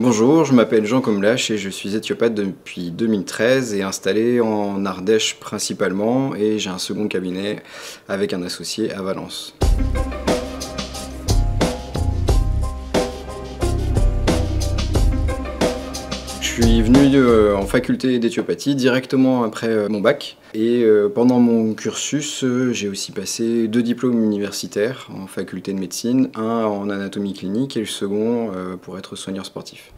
Bonjour, je m'appelle Jean Comlache et je suis éthiopathe depuis 2013 et installé en Ardèche principalement, et j'ai un second cabinet avec un associé à Valence. Je suis venu en faculté d'éthiopathie directement après mon bac, et pendant mon cursus j'ai aussi passé 2 diplômes universitaires en faculté de médecine, un en anatomie clinique et le second pour être soigneur sportif.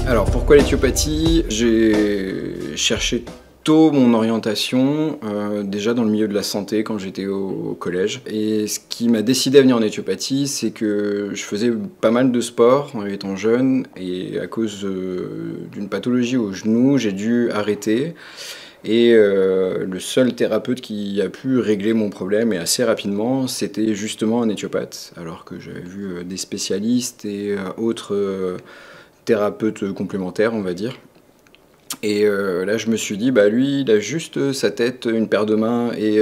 Alors pourquoi l'éthiopathie? J'ai cherché tôt mon orientation, déjà dans le milieu de la santé quand j'étais au collège. Et ce qui m'a décidé à venir en éthiopathie, c'est que je faisais pas mal de sport en étant jeune, et à cause d'une pathologie au genou, j'ai dû arrêter. Et le seul thérapeute qui a pu régler mon problème, et assez rapidement, c'était justement un éthiopathe. Alors que j'avais vu des spécialistes et autres thérapeute complémentaire, on va dire. Et là, je me suis dit, bah lui, il a juste sa tête, une paire de mains et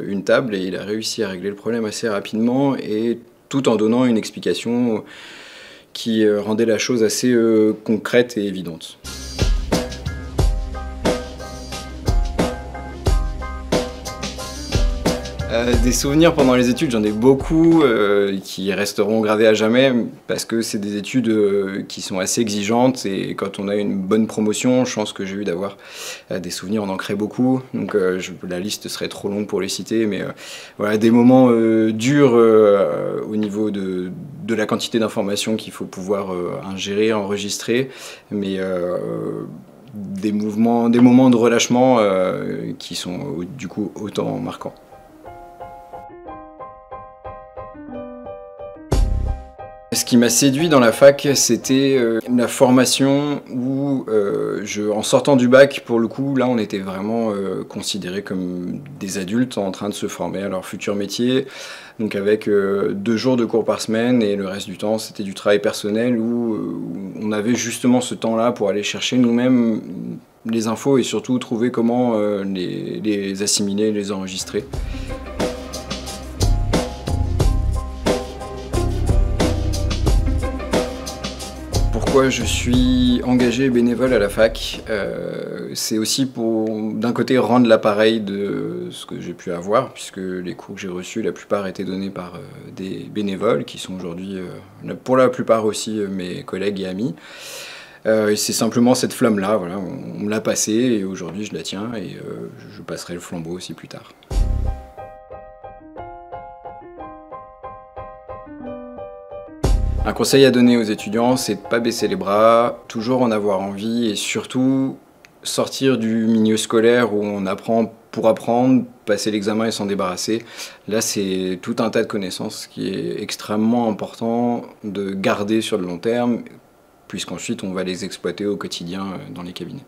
une table, et il a réussi à régler le problème assez rapidement, et tout en donnant une explication qui rendait la chose assez concrète et évidente. Des souvenirs pendant les études, j'en ai beaucoup qui resteront gravés à jamais, parce que c'est des études qui sont assez exigeantes, et quand on a une bonne promotion, je pense que j'ai eu d'avoir des souvenirs, on en crée beaucoup, donc la liste serait trop longue pour les citer, mais voilà, des moments durs au niveau de la quantité d'informations qu'il faut pouvoir ingérer, enregistrer, mais des moments de relâchement qui sont du coup autant marquants. Ce qui m'a séduit dans la fac, c'était la formation où, en sortant du bac, pour le coup, là on était vraiment considérés comme des adultes en train de se former à leur futur métier, donc avec 2 jours de cours par semaine, et le reste du temps c'était du travail personnel où on avait justement ce temps-là pour aller chercher nous-mêmes les infos, et surtout trouver comment les assimiler, les enregistrer. Pourquoi je suis engagé bénévole à la fac? C'est aussi pour, d'un côté, rendre l'appareil de ce que j'ai pu avoir, puisque les cours que j'ai reçus, la plupart étaient donnés par des bénévoles, qui sont aujourd'hui, pour la plupart aussi, mes collègues et amis. Et c'est simplement cette flamme-là, voilà, on me l'a passée, et aujourd'hui je la tiens, et je passerai le flambeau aussi plus tard. Un conseil à donner aux étudiants, c'est de ne pas baisser les bras, toujours en avoir envie, et surtout sortir du milieu scolaire où on apprend pour apprendre, passer l'examen et s'en débarrasser. Là, c'est tout un tas de connaissances qui est extrêmement important de garder sur le long terme, puisqu'ensuite on va les exploiter au quotidien dans les cabinets.